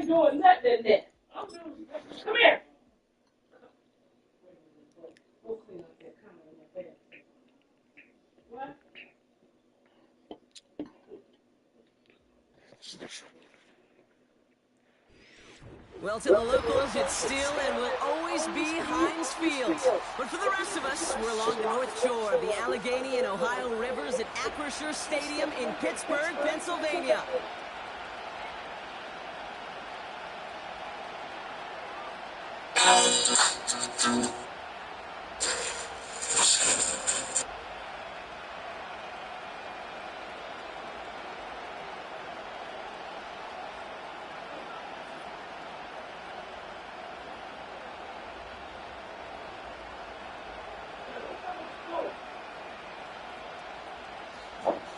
doing nothing in there. Come here. We'll clean up that comment in that bed. What? Well, to the locals, it's still and will always be Heinz Field. But for the rest of us, we're along the North Shore of the Allegheny and Ohio Rivers at Acrisure Stadium in Pittsburgh, Pennsylvania.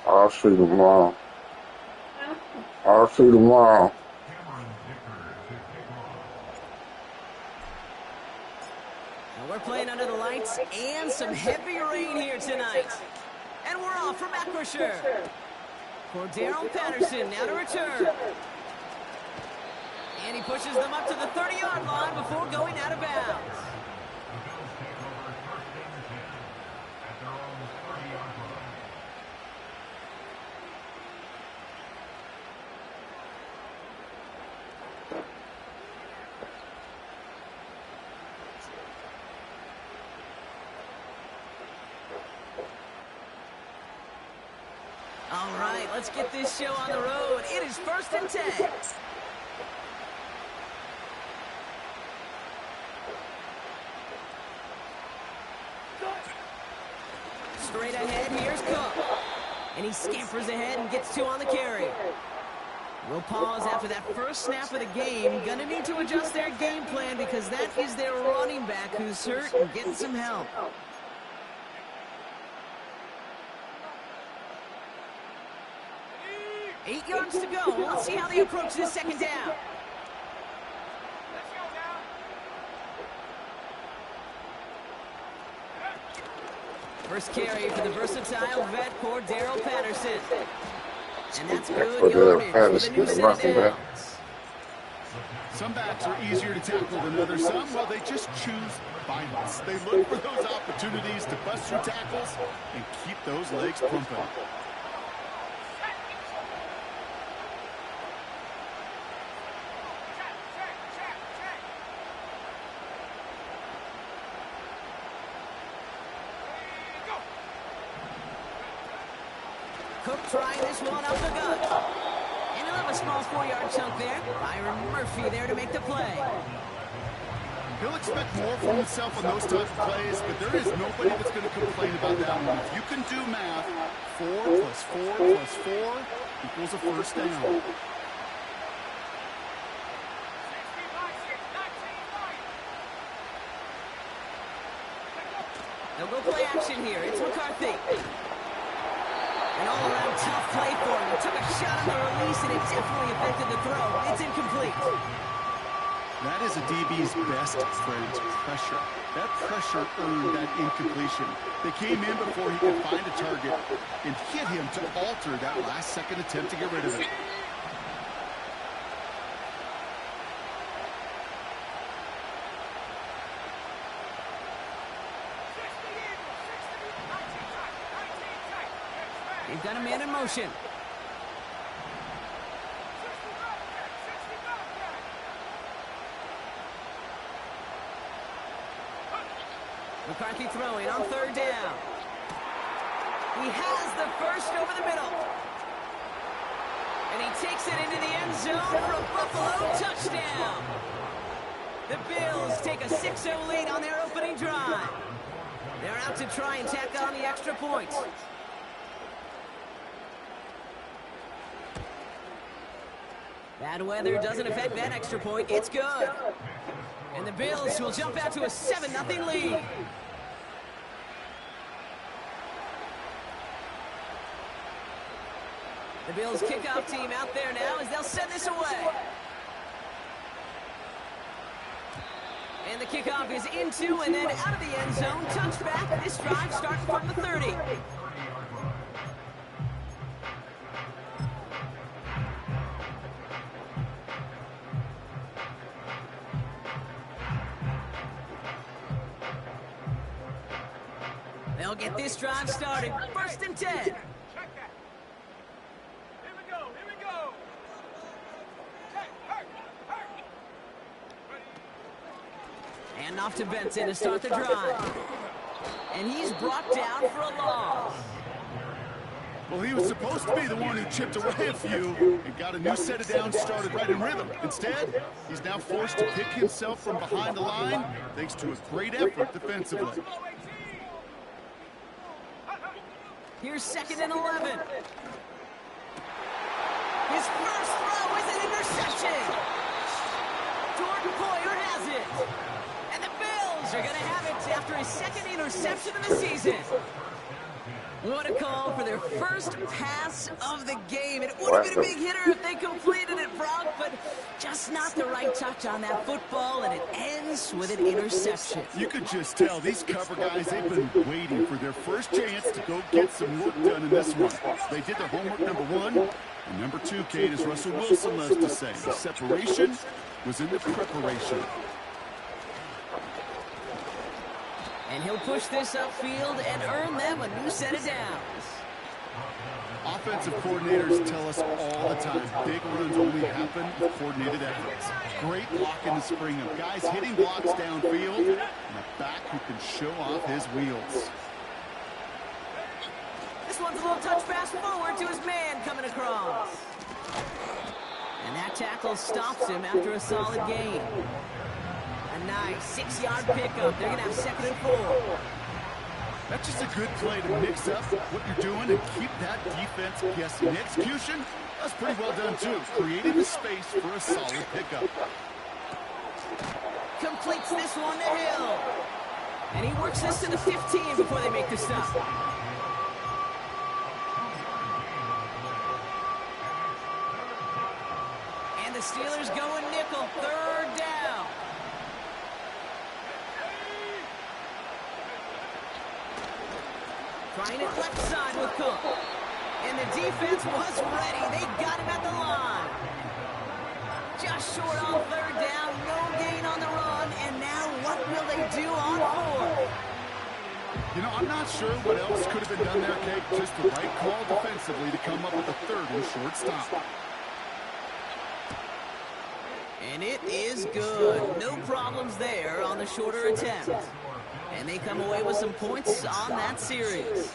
I'll see you tomorrow. I'll see you tomorrow. And we're playing under the lights and some heavy rain here tonight. And we're off from Acrisure. Cordarrelle Patterson now to return. And he pushes them up to the 30-yard line before going out of bounds. All right, let's get this show on the road. It is 1st and 10. Straight ahead, here's Cook. And he scampers ahead and gets 2 on the carry. We'll pause after that first snap of the game. Gonna need to adjust their game plan because that is their running back who's hurt and getting some help. Eight yards to go. Let's see how they approach this second down. First carry for the versatile vet, Cordarrelle Patterson. And that's good yardage for the new set of downs. Some backs are easier to tackle than others. Some, well, they just choose violence. They look for those opportunities to bust through tackles and keep those legs pumping. Cook trying this one up the gut. And he'll have a small 4-yard chunk there. Byron Murphy there to make the play. He'll expect more from himself on those type of plays, but there is nobody that's going to complain about that one. If you can do math, 4 plus 4 plus 4 equals a first down. They'll go play action here. It's McCarthy. An all-around tough play for him. He took a shot on the release, and it definitely affected the throw. It's incomplete. That is a DB's best friend, pressure. That pressure earned that incompletion. They came in before he could find a target and hit him to alter that last-second attempt to get rid of it. They've got a man in motion. McCarthy throwing on 3rd down. He has the first over the middle. And he takes it into the end zone for a Buffalo touchdown. The Bills take a 6-0 lead on their opening drive. They're out to try and tack on the extra points. Bad weather doesn't affect that extra point. It's good. And the Bills will jump out to a 7-0 lead. The Bills kickoff team out there now as they'll send this away. And the kickoff is into and then out of the end zone. Touchback. This drive starting from the 30. They'll get this drive started. 1st and 10. Check that. Here we go. Here we go. Hey, And off to Benson to start the drive. And he's brought down for a loss. Well, he was supposed to be the one who chipped away a few and got a new set of downs started right in rhythm. Instead, he's now forced to pick himself from behind the line thanks to a great effort defensively. Here's 2nd and 11. His first throw is an interception. Jordan Poyer has it. And the Bills are going to have it after his 2nd interception of the season. What a call for their first pass of the game. It would have been a big hitter if they completed it, Brock, but just not the right touch on that football, and it ends with an interception. You could just tell these cover guys, they've been waiting for their first chance to go get some work done in this one. They did their homework, number one. And number two, Kate, as Russell Wilson loves to say, the separation was in the preparation. And he'll push this upfield and earn them a new set of downs. Offensive coordinators tell us all the time, big runs only happen with coordinated efforts. Great block in the spring of guys hitting blocks downfield, and a back who can show off his wheels. This one's a little touch pass forward to his man coming across. And that tackle stops him after a solid gain. A nice 6-yard pickup. They're going to have 2nd and 4. That's just a good play to mix up what you're doing and keep that defense guessing. The execution, that's pretty well done too. Creating the space for a solid pickup. Completes this one to Hill. And he works this to the 15 before they make the stop. And the Steelers going nickel. 3rd down. Trying it left side with Cook. And the defense was ready. They got him at the line. Just short on 3rd down. No gain on the run. And now what will they do on 4th? You know, I'm not sure what else could have been done there, Kate. Just the right call defensively to come up with a 3rd and short stop. And it is good. No problems there on the shorter attempt. And they come away with some points on that series.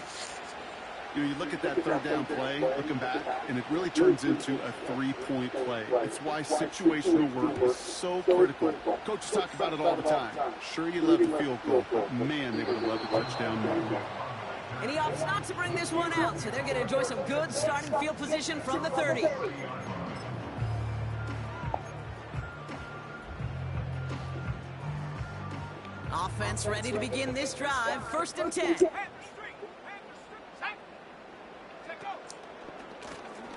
You know, you look at that 3rd down play, looking back, and it really turns into a 3-point play. It's why situational work is so critical. Coaches talk about it all the time. Sure, you love the field goal, but man, they would have loved a touchdown more. And he opts not to bring this one out, so they're going to enjoy some good starting field position from the 30. Offense ready to begin this drive. 1st and 10.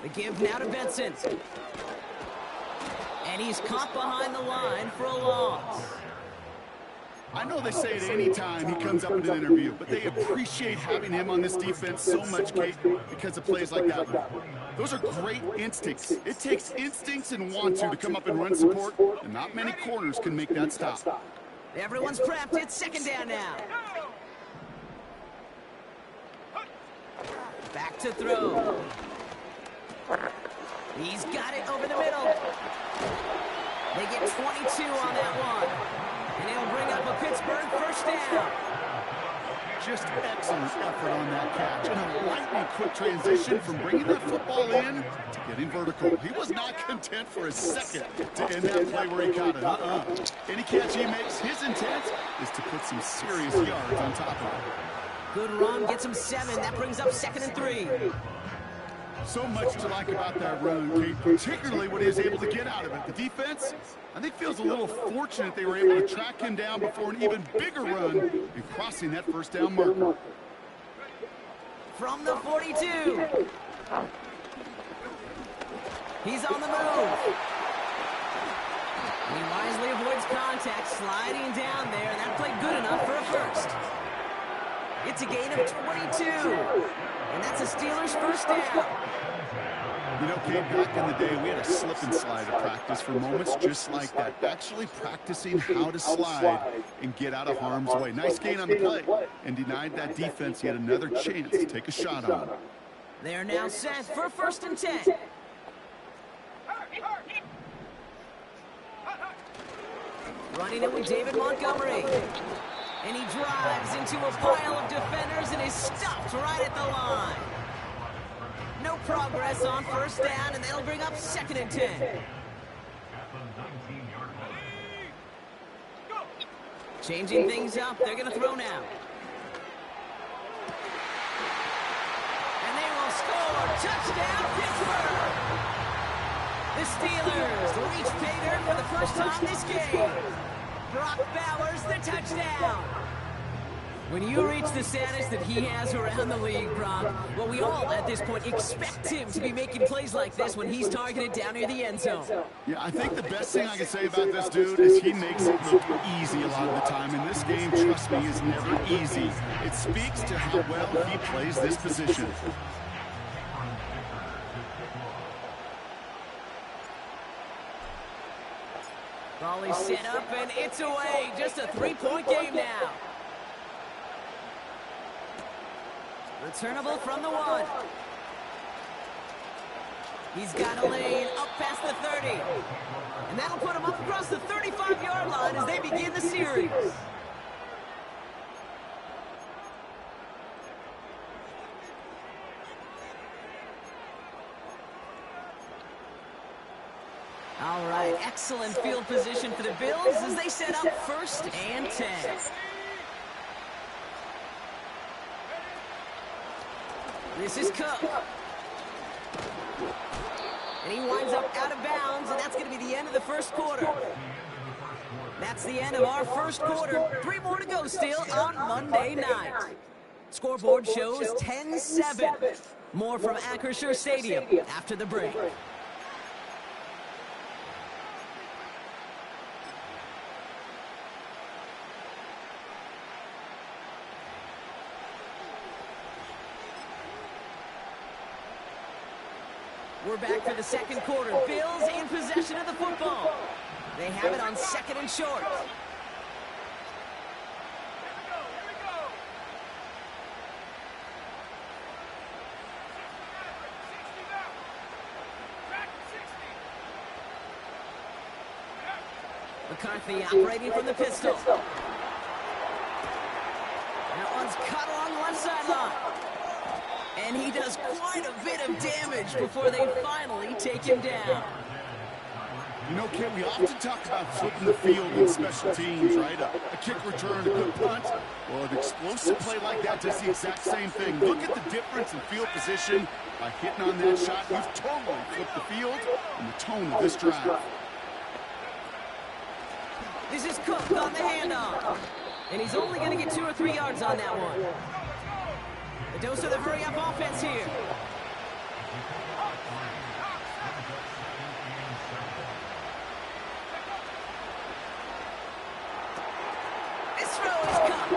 The give now to Benson. And he's caught behind the line for a loss. I know they say it any time he comes up in an interview, but they appreciate having him on this defense so much, Kate, because of plays like that one. Those are great instincts. It takes instincts and want to come up and run support, and not many corners can make that stop. Everyone's prepped. It's 2nd down now. Back to throw. He's got it over the middle. They get 22 on that one. And it'll bring up a Pittsburgh 1st down. Just excellent effort on that catch. And a lightning quick transition from bringing that football in to getting vertical. He was not content for a second to end that play where he caught it. Any catch he makes, his intent is to put some serious yards on top of it. Good run, gets him 7. That brings up 2nd and 3. So much to like about that run, Kate, particularly what he was able to get out of it. The defense, I think, feels a little fortunate they were able to track him down before an even bigger run and crossing that 1st down marker. From the 42. He's on the move. He wisely avoids contact, sliding down there, and that played good enough for a 1st. It's a gain of 22. And that's a Steelers 1st down. You know, Kate, back in the day, we had a slip and slide at practice for moments just like that. Actually practicing how to slide and get out of harm's way. Nice gain on the play, and denied that defense yet another chance to take a shot on. They're now set for 1st and 10. Running it with David Montgomery. And he drives into a pile of defenders and is stopped right at the line. No progress on 1st down, and that'll bring up 2nd and 10. Changing things up, they're going to throw now. And they will score. Touchdown, Pittsburgh! The Steelers reach pay dirt for the first time this game. Brock Bowers, the touchdown. When you reach the status that he has around the league, Brock, well, we all at this point expect him to be making plays like this when he's targeted down near the end zone. Yeah, I think the best thing I can say about this dude is he makes it look easy a lot of the time. And this game, trust me, is never easy. It speaks to how well he plays this position. Ball is set up, and it's away. Just a 3-point game now. Returnable from the 1. He's got a lane up past the 30. And that'll put him up across the 35-yard line as they begin the series. All right, excellent field position for the Bills as they set up 1st and 10. This is Cook. And he winds up out of bounds, and that's going to be the end of the 1st quarter. That's the end of our 1st quarter. 3 more to go still on Monday night. Scoreboard shows 10-7. More from Acrisure Stadium after the break. We're back for the 2nd quarter. Bills in possession of the football. They have it on 2nd and short. McCarthy operating from the pistol. That one's cut along the left sideline. And he does quite a bit of damage before they finally take him down. You know, Ken, we often talk about flipping the field in special teams, right? A kick return, a good punt. Well, an explosive play like that does the exact same thing. Look at the difference in field position. By hitting on that shot, you've totally flipped the field and the tone of this drive. This is Cook on the handoff. And he's only going to get 2 or 3 yards on that one. The dose of the hurry-up offense here. This throw is caught.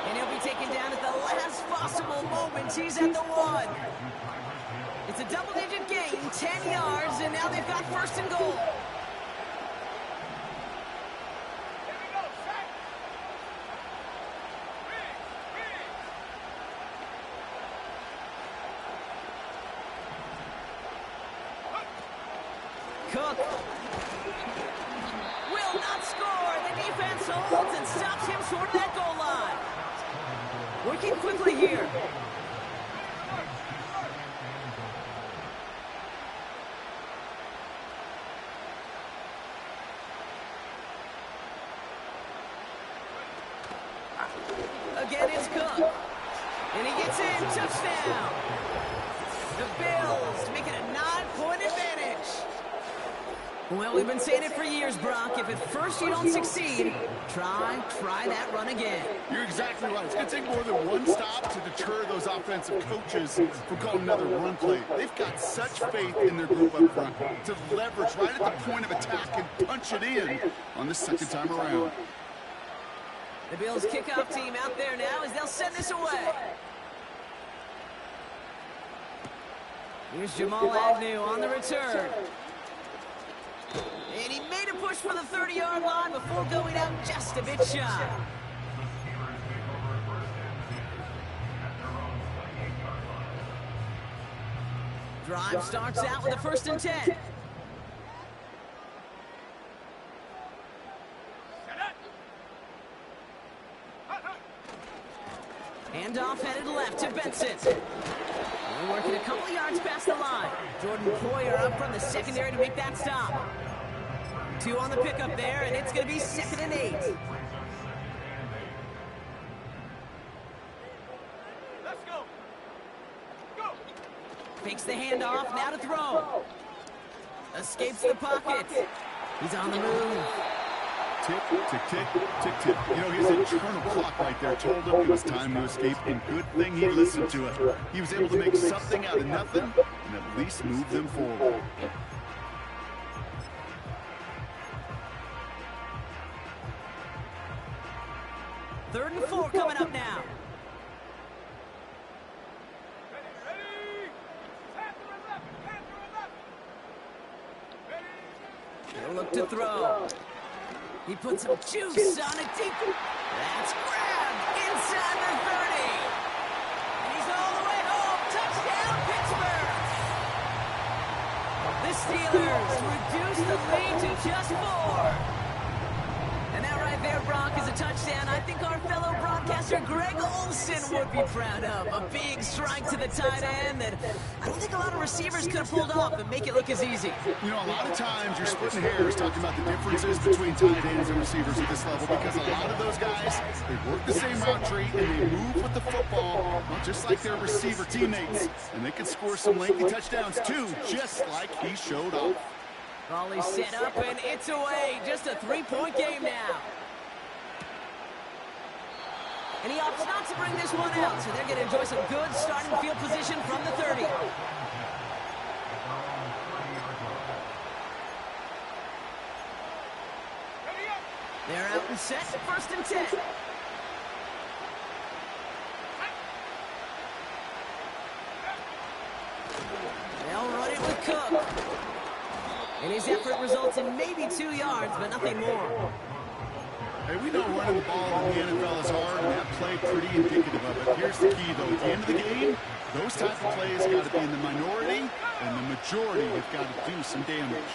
And he'll be taken down at the last possible moment. He's at the 1. It's a double-digit gain, 10 yards, and now they've got 1st and goal. Cook will not score. The defense holds and stops him short of that goal line. Working quickly here. Again, it's Cook. And he gets in. Touchdown. The Bills make it a 9-point advantage. Well, we've been saying it for years, Brock. If at first you don't succeed, try that run again. You're exactly right. It's going to take more than one stop to deter those offensive coaches from calling another run play. They've got such faith in their group up front to leverage right at the point of attack and punch it in on the 2nd time around. The Bills kickoff team out there now as they'll send this away. Here's Jamal Agnew on the return. And he made a push for the 30-yard line before going out just a bit shy. Drive starts out with a 1st and 10. Handoff headed left to Benson. Only working a couple of yards past the line. Jordan Poyer up from the secondary to make that stop. 2 on the pickup there, and it's going to be 2nd and 8. Let's go. Go. Fakes the handoff, now to throw. Escapes the pocket. He's on the move. Tick, tick, tick, tick, tick. You know, his internal clock right there told him it was time to escape, and good thing he listened to it. He was able to make something out of nothing and at least move them forward. Third and 4 coming up now. Ready. Panther 11. He'll look to throw. He puts some juice on it deep. That's grabbed inside the 30. And he's all the way home. Touchdown, Pittsburgh. The Steelers reduce the lead to just 4. And that right there, Brock, is a touchdown I think our fellow broadcaster Greg Olsen would be proud of. A big strike to the tight end that I don't think a lot of receivers could have pulled off and make it look as easy. You know, a lot of times you're splitting hairs talking about the differences between tight ends and receivers at this level because a lot of those guys, they work the same route tree and they move with the football, just like their receiver teammates. And they can score some lengthy touchdowns too, just like he showed off. Volley set up, and it's away. Just a 3-point game now. And he opts not to bring this one out, so they're going to enjoy some good starting field position from the 30. They're out and set, 1st and 10. They'll run it with Cook. And his effort results in maybe 2 yards, but nothing more. Hey, we know running the ball in the NFL is hard, and that play pretty indicative of it. Here's the key, though. At the end of the game, those type of plays got to be in the minority, and the majority have got to do some damage.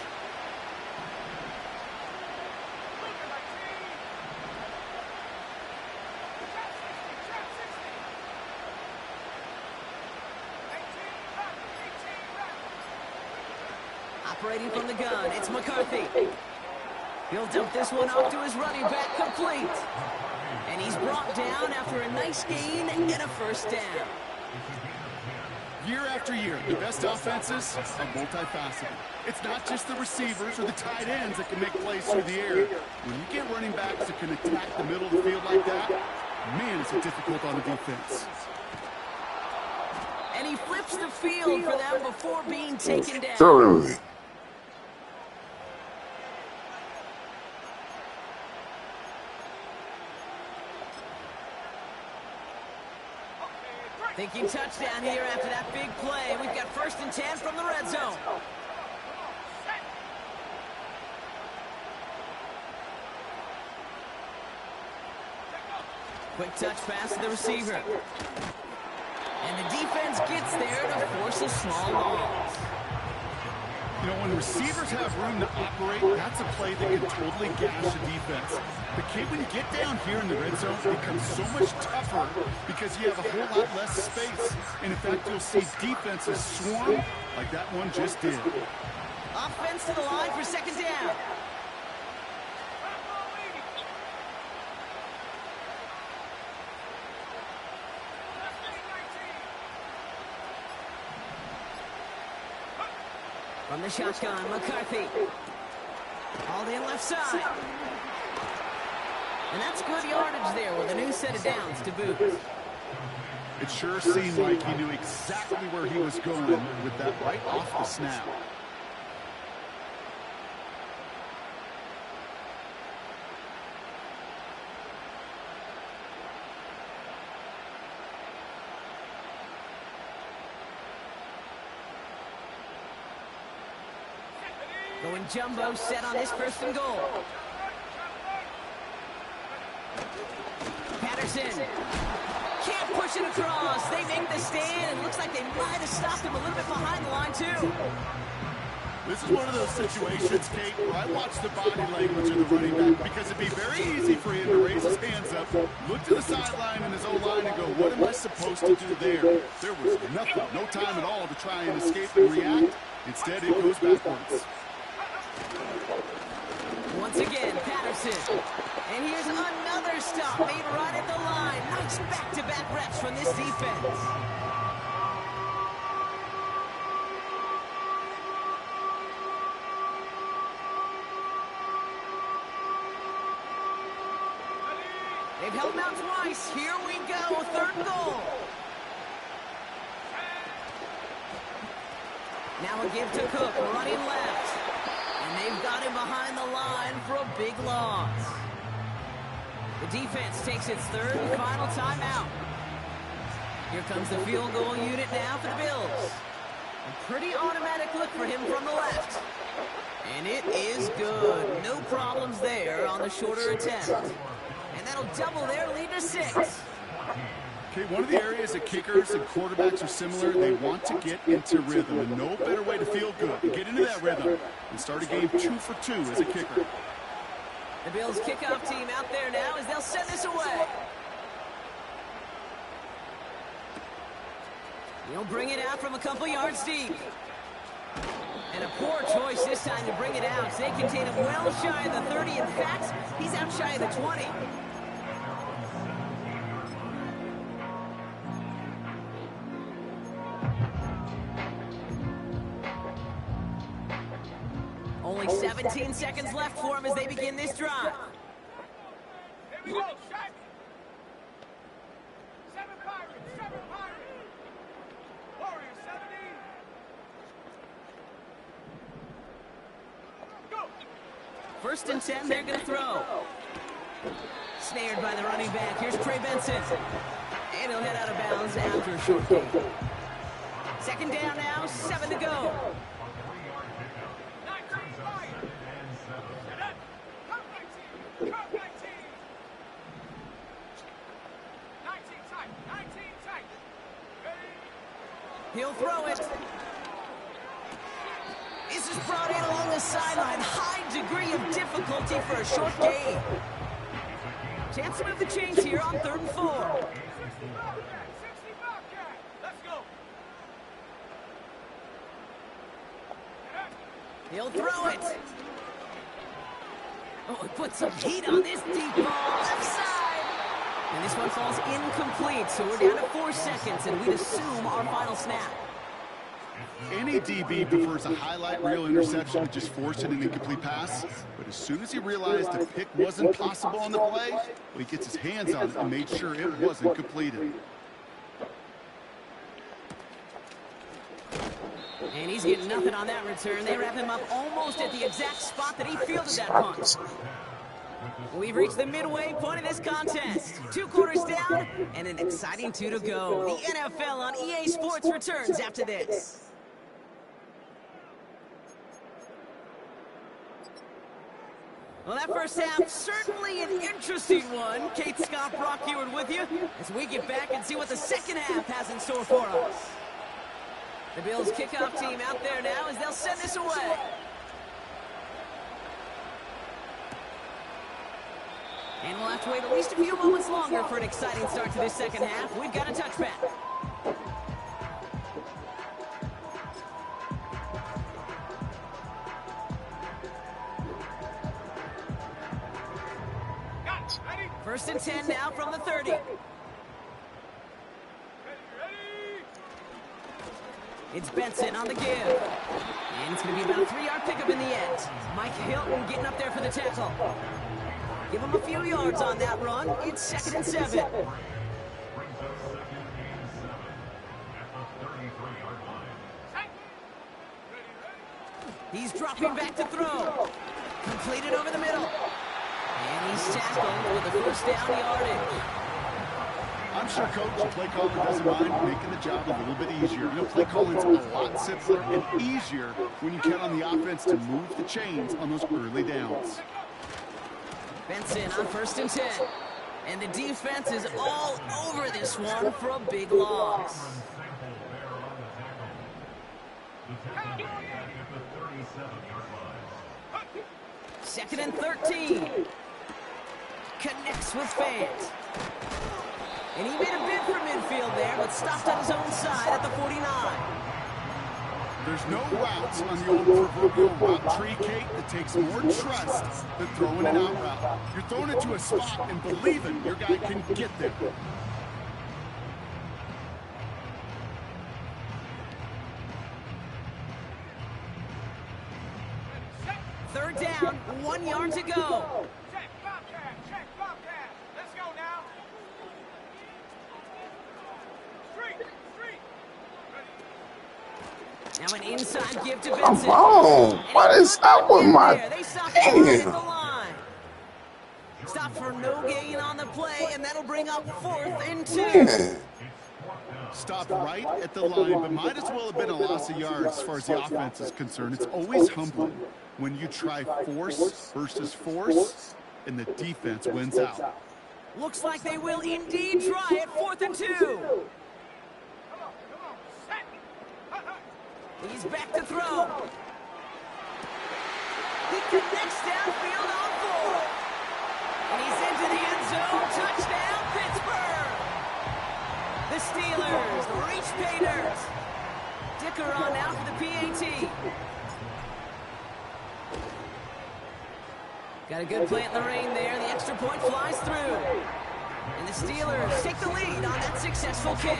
Operating from the gun, it's McCarthy. He'll dump this one off to his running back, complete. And he's brought down after a nice gain and a 1st down. Year after year, the best offenses are multifaceted. It's not just the receivers or the tight ends that can make plays through the air. When you get running backs that can attack the middle of the field like that, man, it's difficult on the defense. And he flips the field for them before being taken down. Thoroughly. Thinking touchdown here after that big play. We've got 1st and 10 from the red zone. Quick touch pass to the receiver. And the defense gets there to force a small loss. You know, when receivers have room to operate, that's a play that can totally gash the defense. But when you get down here in the red zone, it becomes so much tougher because you have a whole lot less space. And in fact, you'll see defenses swarm like that one just did. Offense to the line for 2nd down. From the shotgun, McCarthy. All in left side. And that's good yardage there with a new set of downs to boot. It sure seemed like he knew exactly where he was going with that right off the snap. Going jumbo set on this first and goal. Patterson can't push it across. They make the stand, and looks like they might have stopped him a little bit behind the line, too. This is one of those situations, Kate, where I watch the body language of the running back because it'd be very easy for him to raise his hands up, look to the sideline and his O-line and go, what am I supposed to do there? There was nothing, no time at all to try and escape and react. Instead, it goes backwards. Once again, Patterson. And here's another stop made right at the line. Nice back-to-back reps from this defense. They've held him out twice. Here we go, third and goal. Now a give to Cook, running left. And they've got him behind the line for a big loss. The defense takes its third and final timeout. Here comes the field goal unit now for the Bills. A pretty automatic look for him from the left. And it is good. No problems there on the shorter attempt. And that'll double their lead to 6. Okay, one of the areas that kickers and quarterbacks are similar, they want to get into rhythm, and no better way to feel good than get into that rhythm and start a game 2 for 2 as a kicker. The Bills kickoff team out there now as they'll send this away. He'll bring it out from a couple yards deep. And a poor choice this time to bring it out. They contain him well shy of the 30. In fact, he's out shy of the 20. Only 17 seconds left for him as they begin this drive. Here we go, shot. 7 Pirates, 7 Pirates. Warriors, 70. Go. First and 10, they're going to throw. Snared by the running back. Here's Trey Benson. And he'll head out of bounds after a short gain. Second down now, 7 to go. 19 fire. Set up. Come 19. Come 19. 19 tight. 19 tight. Ready. He'll throw it. This is brought in along the sideline. High degree of difficulty for a short gain. Chance to move the chains here on 3rd and 4. 60 Bobcat. 60 Bobcat. Let's go. Set up. He'll throw it. Oh, he put some heat on this deep ball. Left side. And this one falls incomplete, so we're down to 4 seconds, and we'd assume our final snap. Any DB prefers a highlight reel interception to just forcing an incomplete pass. But as soon as he realized the pick wasn't possible on the play, well, he gets his hands on it and made sure it wasn't completed. And he's getting nothing on that return. They wrap him up almost at the exact spot that he fielded that punt. We've reached the midway point of this contest. 2 quarters down and an exciting 2 to go. The NFL on EA Sports returns after this. Well, that first half, certainly an interesting one. Kate Scott, Brock Heward with you as we get back and see what the second half has in store for us. The Bills kickoff team out there now as they'll send this away. And we'll have to wait at least a few moments longer for an exciting start to this second half. We've got a touchback. Got it. Ready. First and 10 now from the 30. Ready. It's Benson on the give. And it's going to be about a 3-yard pickup in the end. Mike Hilton getting up there for the tackle. Give him a few yards on that run. It's 2nd and 7. He's dropping back to throw. Completed over the middle. And he's tackled with the first down yardage. I'm sure Coach, the play caller doesn't mind making the job a little bit easier. You know, play calling's a lot simpler and easier when you count on the offense to move the chains on those early downs. Benson on 1st and 10. And the defense is all over this one for a big loss. Second and 13. Connects with Fant. And he made a bid for midfield there, but stopped on his own side at the 49. There's no routes on the old proverbial route tree, Kate, that takes more trust than throwing an out route. You're throwing it to a spot and believing your guy can get there. Third down, 1 yard to go. Check Bobcat, check Bobcat. Let's go now. Now an inside give to Come Benson. on. What is up with my They stop right at the damn? line. Stop for no gain on the play, and that'll bring up 4th and 2. Man. Stopped right at the line, but might as well have been a loss of yards as far as the offense is concerned. It's always humbling when you try force versus force, and the defense wins out. Looks like they will indeed try at 4th and 2. He's back to throw. He connects downfield on 4. And he's into the end zone. Touchdown, Pittsburgh. The Steelers reach pay dirt. Dicker on out for the PAT. Got a good play in the rain there. The extra point flies through. And the Steelers take the lead on that successful kick.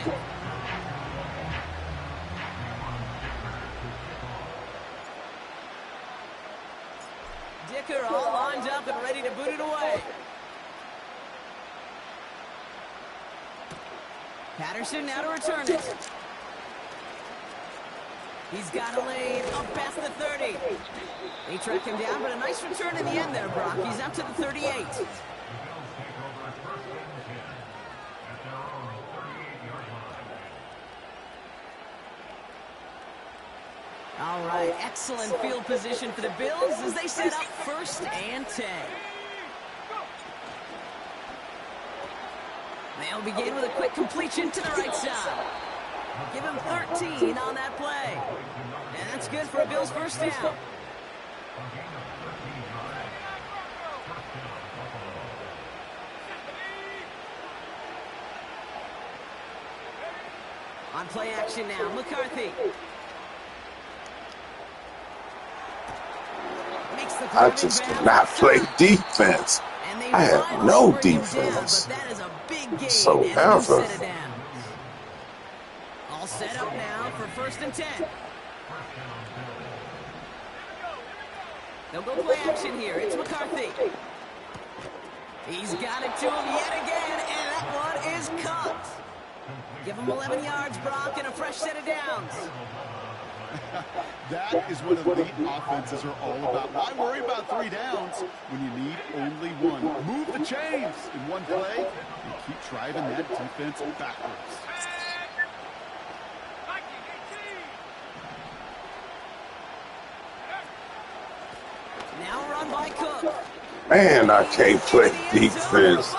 Dicker all lined up and ready to boot it away. Patterson now to return it. He's got a lane up past the 30. They track him down, but a nice return in the end there, Brock. He's up to the 38. All right, excellent field position for the Bills as they set up 1st and 10. They'll begin with a quick completion to the right side. Give him 13 on that play. And that's good for a Bills 1st down. On play action now, McCarthy. I just cannot play defense. I have no defense. whatsoever. All set up now for 1st and 10. They'll go play action here. It's McCarthy. He's got it to him yet again, and that one is cut. Give him 11 yards, Brock, and a fresh set of downs. That is what elite offenses are all about. Why worry about 3 downs when you need only 1? Move the chains in one play and keep driving that defense backwards. Now run by Cook. Man, I can't play defense.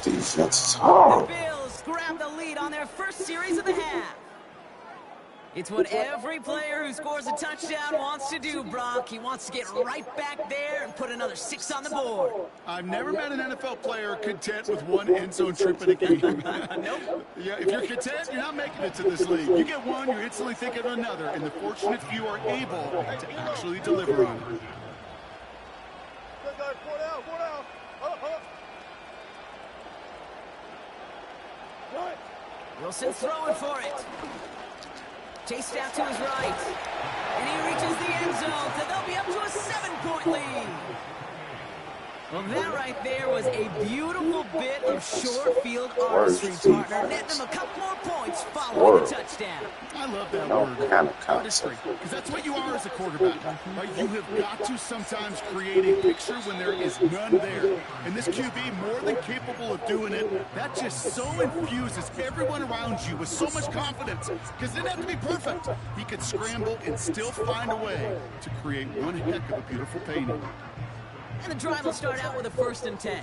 Defense is hard. The Bills grab the lead on their first series of the half. It's what every player who scores a touchdown wants to do, Brock. He wants to get right back there and put another 6 on the board. I've never met an NFL player content with 1 end zone trip in a game. Nope. Yeah, if you're content, you're not making it to this league. You get 1, you're instantly thinking of another, and the fortunate few are able to actually deliver on it. Wilson's throwing for it. Chased out to his right. And he reaches the end zone, so they'll be up to a 7-point lead. Well, that right there was a beautiful bit of short field artistry, partner. Netting them a couple more points following the touchdown. I love that No word, kind of artistry, because that's what you are as a quarterback. Right? You have got to sometimes create a picture when there is none there. And this QB, more than capable of doing it, that just so infuses everyone around you with so much confidence, because it didn't have to be perfect. He could scramble and still find a way to create one heck of a beautiful painting. And the drive will start out with a 1st and 10.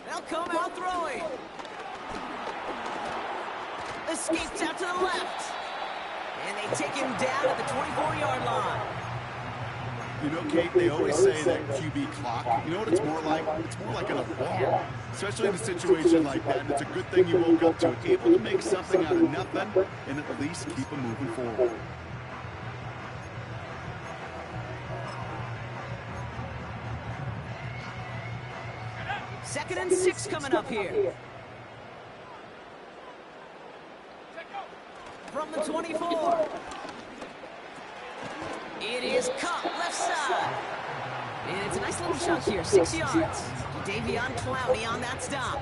They'll come out throwing. Escapes out to the left. And they take him down at the 24-yard line. You know, Kate, they always say that QB clock. You know what it's more like? It's more like a ball. Especially in a situation like that. And it's a good thing you woke up to it. Able to make something out of nothing and at least keep them moving forward. Second and 6 coming up here. From the 24. It is Cup, left side. And it's a nice little chunk here, 6 yards. Davion Clowney on that stop.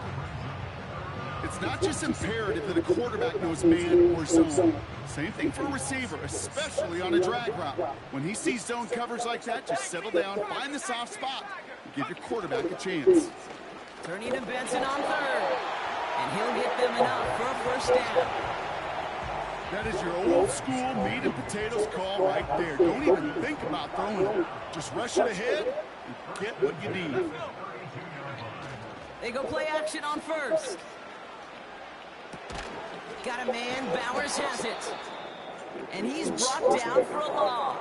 It's not just imperative that a quarterback knows man or zone. Same thing for a receiver, especially on a drag route. When he sees zone coverage like that, just settle down, find the soft spot, and give your quarterback a chance. Turning to Benson on 3rd. And he'll get them enough for a 1st down. That is your old school meat and potatoes call right there. Don't even think about throwing it. Just rush it ahead and get what you need. They go play action on 1st. Got a man, Bowers has it. And he's brought down for a loss.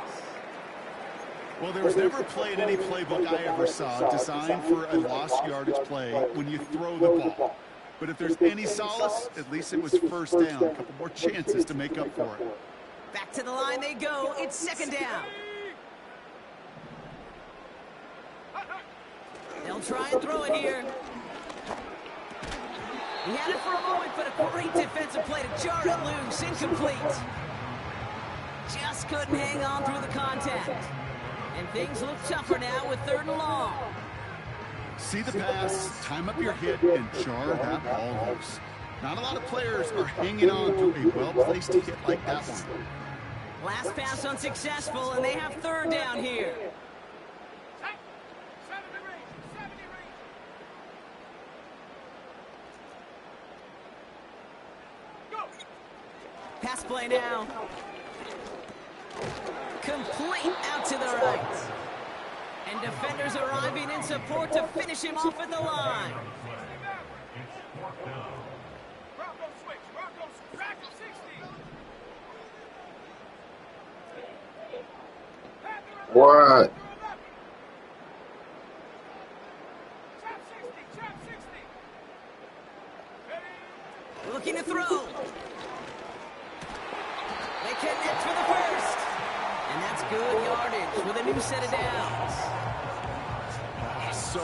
Well, there was never a play in any playbook I ever saw designed for a lost yardage play when you throw the ball. But if there's any solace, at least it was 1st down. A couple more chances to make up for it. Back to the line they go. It's 2nd down. They'll try and throw it here. He had it for a moment, but a great defensive play to jar it loose. Incomplete. Just couldn't hang on through the contact. And things look tougher now with 3rd and long. See the pass, time up your hit, and jar that ball loose. Not a lot of players are hanging on to a well-placed hit like that one. Last pass unsuccessful, and they have 3rd down here. Pass play now. Complete out to the right. And defenders arriving in support to finish him off at the line. What? Looking to throw. They connect for the 1st. And that's good yardage with a new set of downs. So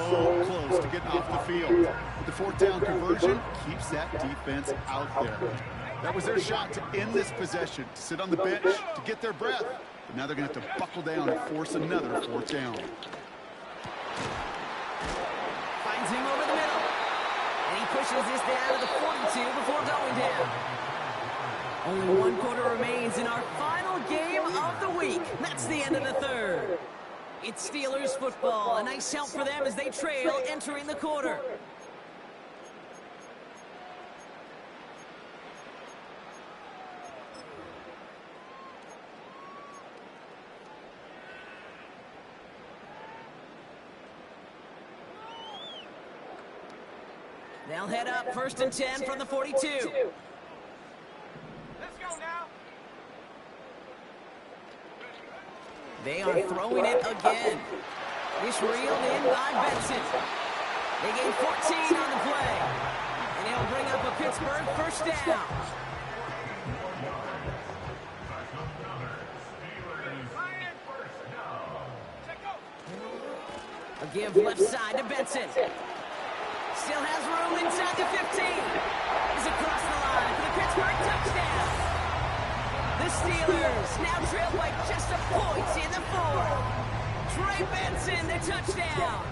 close to getting off the field. But the 4th down conversion keeps that defense out there. That was their shot to end this possession, to sit on the bench, to get their breath. But now they're going to have to buckle down and force another 4th down. Finds him over the middle. And he pushes this down to the 42 before going down. Only 1 quarter remains in our final game of the week. That's the end of the 3rd. It's Steelers football. A nice help for them as they trail entering the quarter. They'll head up 1st and 10 from the 42. Let's go now. They are throwing it again. This reeled in by Benson. They gain 14 on the play. And he'll bring up a Pittsburgh 1st down. A give left side to Benson. Still has room inside the 15. He's across the line for the Pittsburgh touchdown. The Steelers now trail by just a point in the Trey Benson, the touchdown.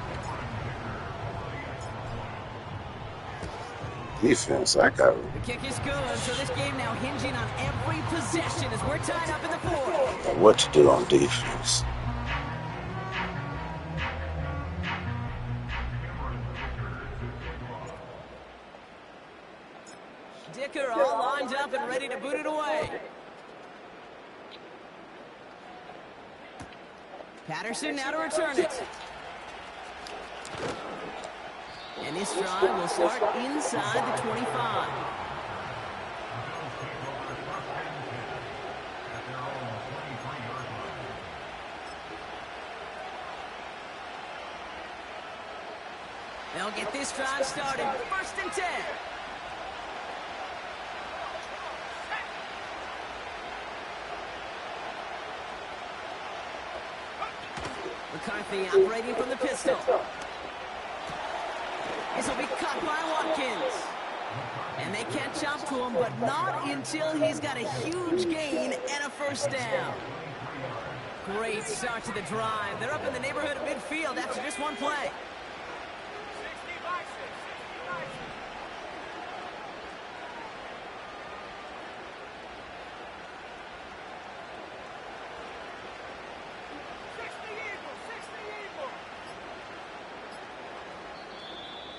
Defense, I got it. The kick is good, so this game now hinging on every possession as we're tied up in the fourth. What to do on defense? Dicker all lined up and ready to boot it away. Patterson now to return it. And this drive will start inside the 25. They'll get this drive started. 1st and 10. McCarthy operating from the pistol. This will be caught by Watkins. And they catch up to him, but not until he's got a huge gain and a 1st down. Great start to the drive. They're up in the neighborhood of midfield after just one play.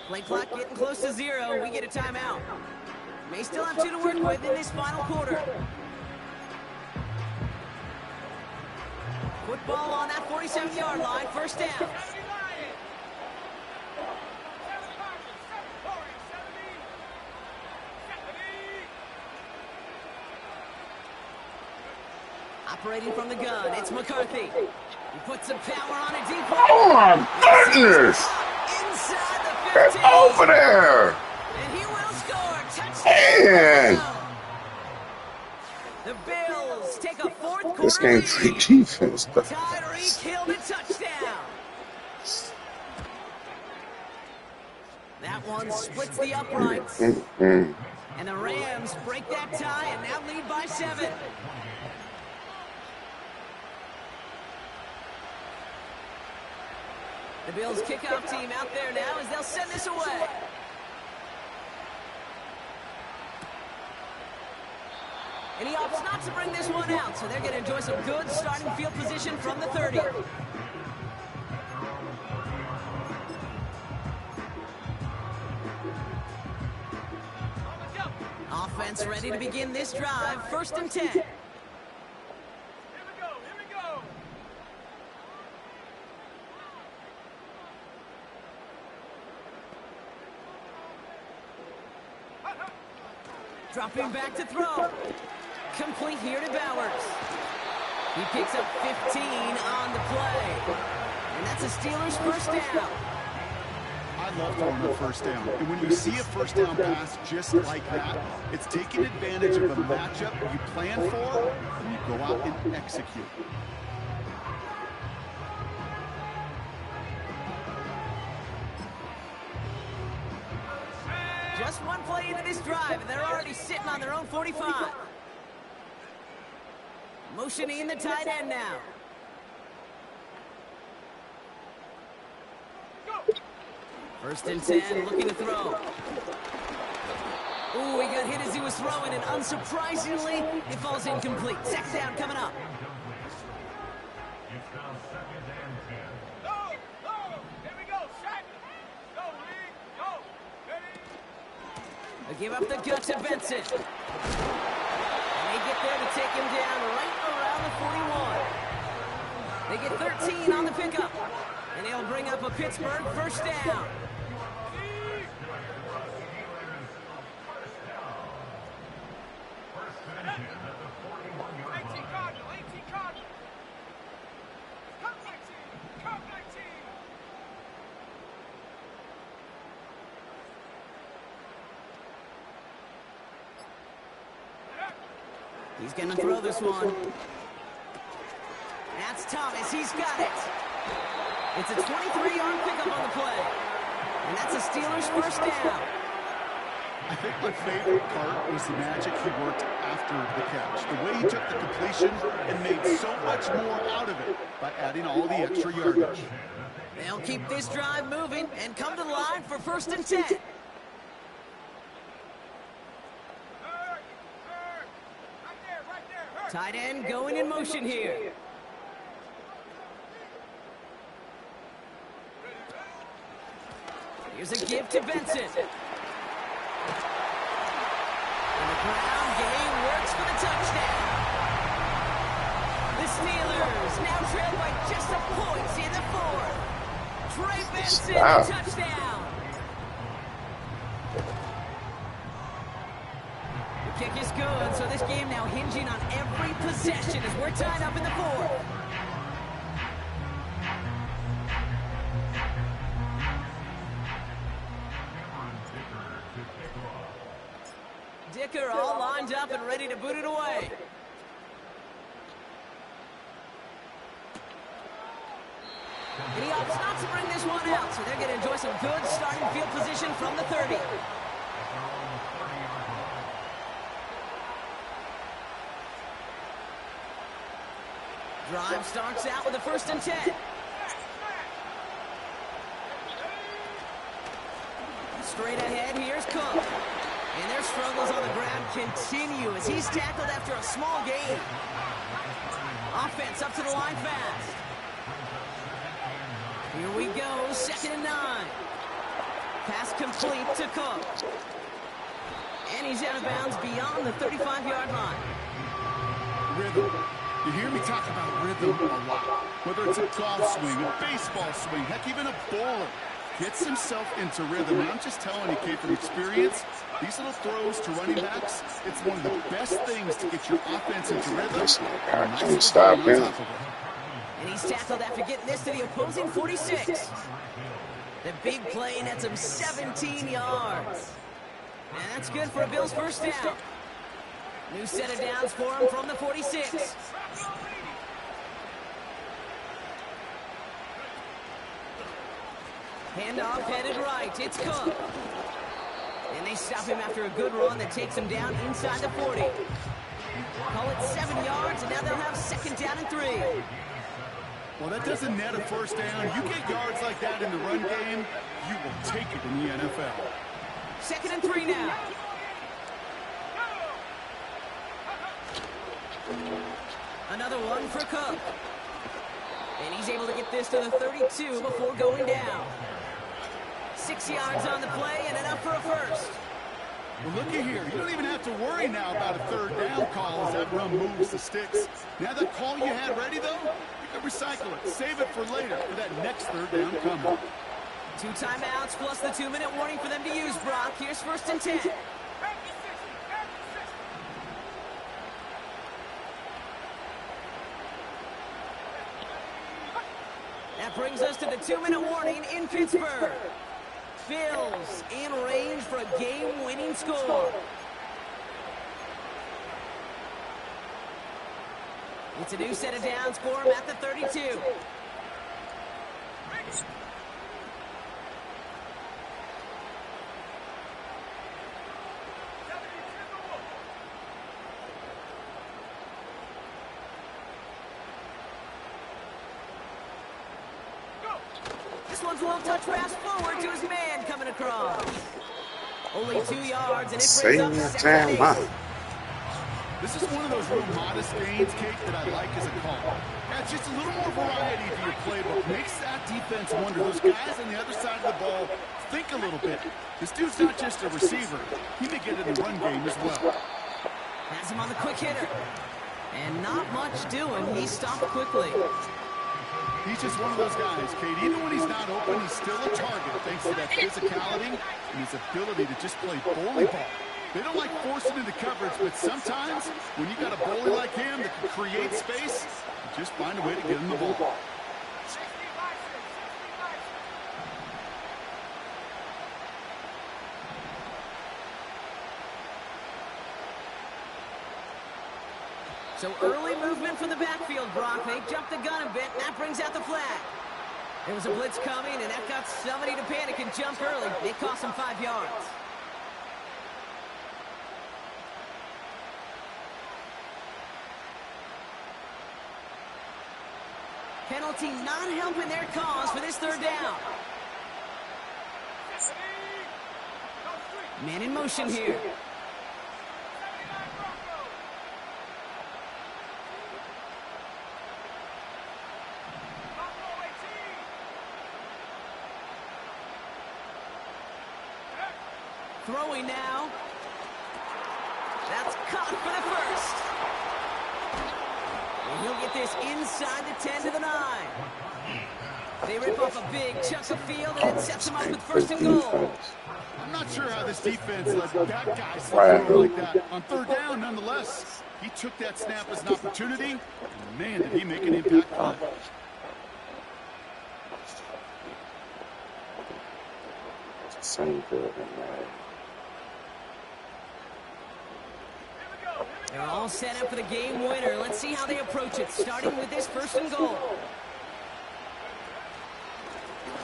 Play clock getting close to 0. We get a timeout. May still have 2 to work with in this final quarter. Football on that 47-yard line. 1st down. Operating from the gun, it's McCarthy. He puts some power on it deep. Oh my goodness! Inside the 15. That's over there! And he will score. Touchdown. Man! The Bills take a 4th quarter This game lead. free defense. Tyreek Hill the touchdown. That one splits the uprights. And the Rams break that tie and now lead by 7. The Bills kickoff team out there now as they'll send this away. And he opts not to bring this one out, so they're going to enjoy some good starting field position from the 30. Offense ready to begin this drive. 1st and 10. Dropping back to throw. Complete here to Bowers. He picks up 15 on the play. And that's a Steelers 1st down. I love throwing a 1st down. And when you see a 1st down pass just like that, it's taking advantage of a matchup you plan for and you go out and execute. Just one play into this drive, and they're already sitting on their own 45. Motioning the tight end now. First and 10, looking to throw. Ooh, he got hit as he was throwing, and unsurprisingly, it falls incomplete. 2nd down coming up. It's now 2nd and 10. They give up the gut to Benson. And they get there to take him down right around the 41. They get 13 on the pickup. And they'll bring up a Pittsburgh 1st down. He's going to throw this one. That's Thomas. He's got it. It's a 23-yard pickup on the play. And that's a Steelers 1st down. I think my favorite part was the magic he worked after the catch. The way he took the completion and made so much more out of it by adding all the extra yardage. They'll keep this drive moving and come to the line for 1st and 10. Tight end going in motion here. Here's a give to Benson. And the ground game works for the touchdown. The Steelers now trail by just a point in the 4th. Trey Benson, the touchdown. The kick is good, so this game now hinging on every possession as we're tied up in the 4th. Dicker all lined up and ready to boot it away. And he opts not to bring this one out, so they're going to enjoy some good starting field position from the 30. Drive starts out with a 1st and 10. Straight ahead, here's Cook. And their struggles on the ground continue as he's tackled after a small gain. Offense up to the line fast. Here we go, 2nd and 9. Pass complete to Cook. And he's out of bounds beyond the 35-yard line. Rhythm. You hear me talk about rhythm a lot. Whether it's a golf swing, a baseball swing, heck, even a bowler. Gets himself into rhythm. And I'm just telling you, Kate, from experience, these little throws to running backs, it's one of the best things to get your offense into rhythm. I can't stop him. And he's tackled after getting this to the opposing 46. The big play nets him 17 yards. And that's good for a Bills 1st down. New set of downs for him from the 46. Handoff headed right. It's Cook. And they stop him after a good run that takes him down inside the 40. Call it 7 yards, and now they'll have 2nd down and 3. Well, that doesn't net a 1st down. You get yards like that in the run game, you will take it in the NFL. 2nd and 3 now. Another one for Cook. And he's able to get this to the 32 before going down. 6 yards on the play and enough for a 1st. Well, looky here. You don't even have to worry now about a 3rd down call as that run moves the sticks. Now that call you had ready, though, you can recycle it. Save it for later for that next 3rd down come. 2 timeouts plus the 2-minute warning for them to use, Brock. Here's 1st and 10. That brings us to the 2-minute warning in Pittsburgh. Bills in range for a game-winning score. It's a new set of downs for him at the 32. This one's a little touch pass forward to his man coming across. Only 2 yards, and it brings up 2nd and 8. This is one of those real modest gains, Kate, that I like as a call. Adds just a little more variety to your playbook. Makes that defense wonder. Those guys on the other side of the ball think a little bit. This dude's not just a receiver. He may get in the run game as well. Has him on the quick hitter. And not much doing. He stopped quickly. He's just one of those guys, Kate. Even when he's not open, he's still a target thanks to that physicality and his ability to just play bully ball. They don't like forcing into coverage, but sometimes when you got a bully like him that can create space, you just find a way to get him the ball. So early movement from the backfield, Brock. They jumped the gun a bit, and that brings out the flag. There was a blitz coming, and that got somebody to panic and jump early. It cost him 5 yards. Penalty not helping their cause for this third down. Man in motion here. Throwing now. That's caught for the first. And he'll get this inside the 10 to the 9. They rip off a big chunk of field and it sets them up with first and goal. I'm not sure how this defense let that guy slip through like that. On third down, nonetheless, he took that snap as an opportunity, and man, did he make an impact on it. Same good, man. They're all set up for the game winner. Let's see how they approach it, starting with this first and goal.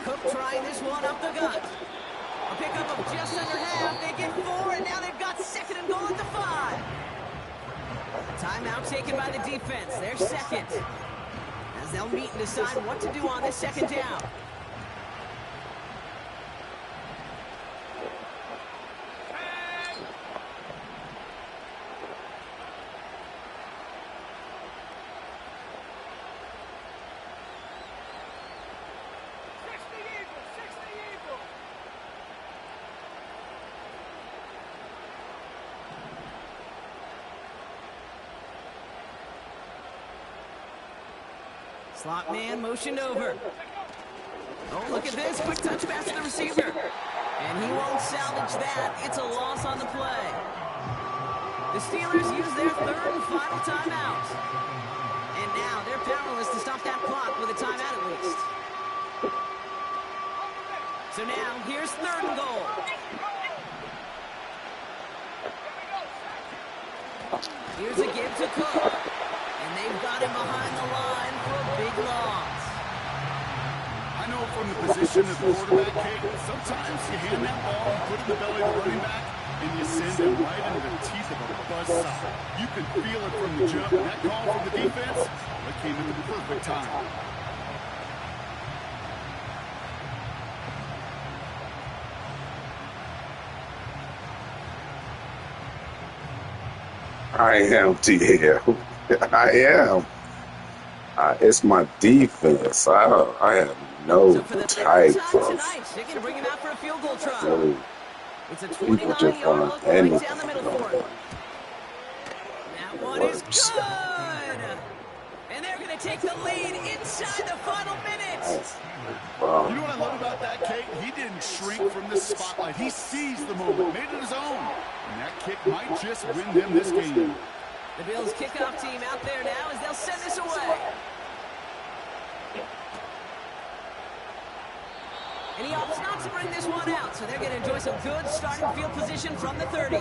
Cook trying this one up the gut. A pickup of just under half. They get 4, and now they've got second and goal at the 5. Timeout taken by the defense. They're second. As they'll meet and decide what to do on this second down. Slot man motioned over. Oh, look at this. Quick touch pass to the receiver. And he won't salvage that. It's a loss on the play. The Steelers use their third and final timeout. And now they're powerless to stop that clock with a timeout at least. So now, here's third and goal. Here's a give to Cook. And they've got him behind the line for a big loss. I know from the position of the quarterback, Kate, sometimes you hand that ball, you put it in the belly of the running back, and you send it right into the teeth of a buzzsaw. You can feel it from the jump, and that call from the defense, that came at the perfect time. I am TL. I am. It's my defense. I have no So for the type third time of tonight, they're going to bring him out for a field goal try. really It's a people just 29-yard want look right anything. down the middle for him. That one is good. And they're going to take the lead inside the final minute. You know what I love about that, Kate? He didn't shrink from the spotlight. He seized the moment, made it his own. And that kick might just win them this game. The Bills kickoff team out there now as they'll send this away. And he opts not to bring this one out, so they're going to enjoy some good starting field position from the 30.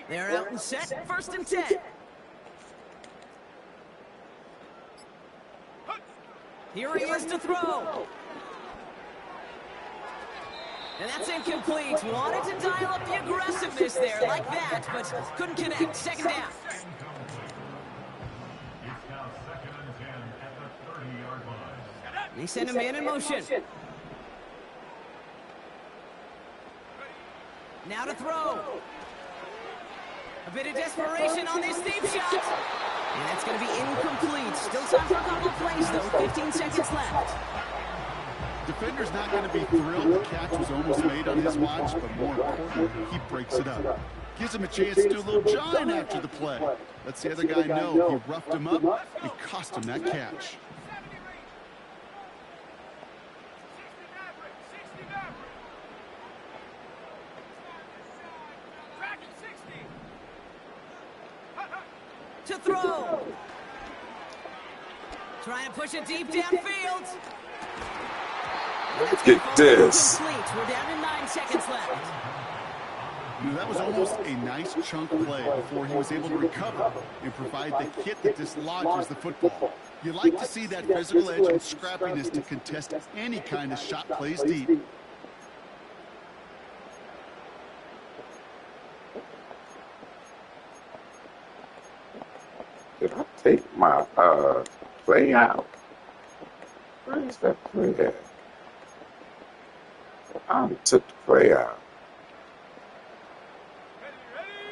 They're out and set, first and 10. Here he is to throw. And that's incomplete. Wanted to dial up the aggressiveness there like that, but couldn't connect. Second down. It's now 2nd and 10 at the 30-yard line. They send a man in motion. Now to throw. A bit of desperation on this deep shot. And that's going to be incomplete. Still time for a couple of plays, though. 15 seconds left. Defender's not going to be thrilled the catch was almost made on his watch, but more importantly, he breaks it up. Gives him a chance to do a little jawing after the play. Lets the other guy know he roughed him up. It cost him that catch. To throw. Trying to push it deep downfield. Look at this. Complete. We're down to 9 seconds left. You know, that was almost a nice chunk play before he was able to recover and provide the hit that dislodges the football. You like to see that physical edge and scrappiness to contest any kind of shot plays deep. Did I take my play out? Where's that play at? I took the play out.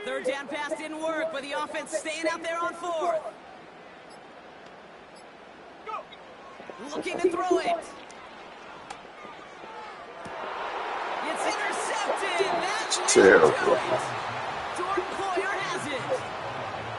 Third down pass didn't work, but the offense staying out there on 4th. Looking to throw it. It's intercepted. That's terrible. Jordan Poyer has it.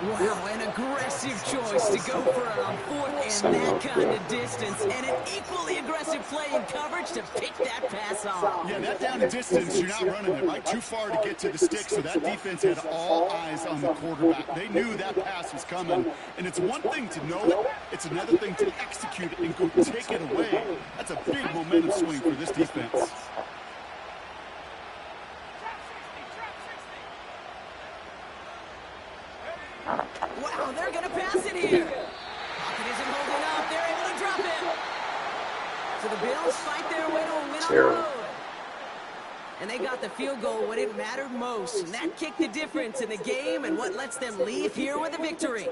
Wow, an aggressive choice to go for it on 4th and that kind of distance, and an equally aggressive play in coverage to pick that pass off. Yeah, that down and distance, you're not running it right too far to get to the stick, so that defense had all eyes on the quarterback. They knew that pass was coming, and it's one thing to know it, it's another thing to execute it and go take it away. That's a big momentum swing for this defense. Wow, they're going to pass it here. Pocket isn't holding up. They're able to drop him. So the Bills fight their way to a win on the road. And they got the field goal when it mattered most. And that kicked the difference in the game and what lets them leave here with a victory.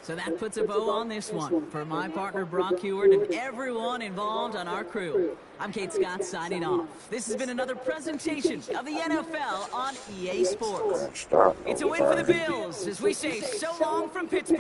So that puts a bow on this one. For my partner, Brock Heward, and everyone involved on our crew, I'm Kate Scott signing off. This has been another presentation of the NFL on EA Sports. It's a win for the Bills as we say so long from Pittsburgh.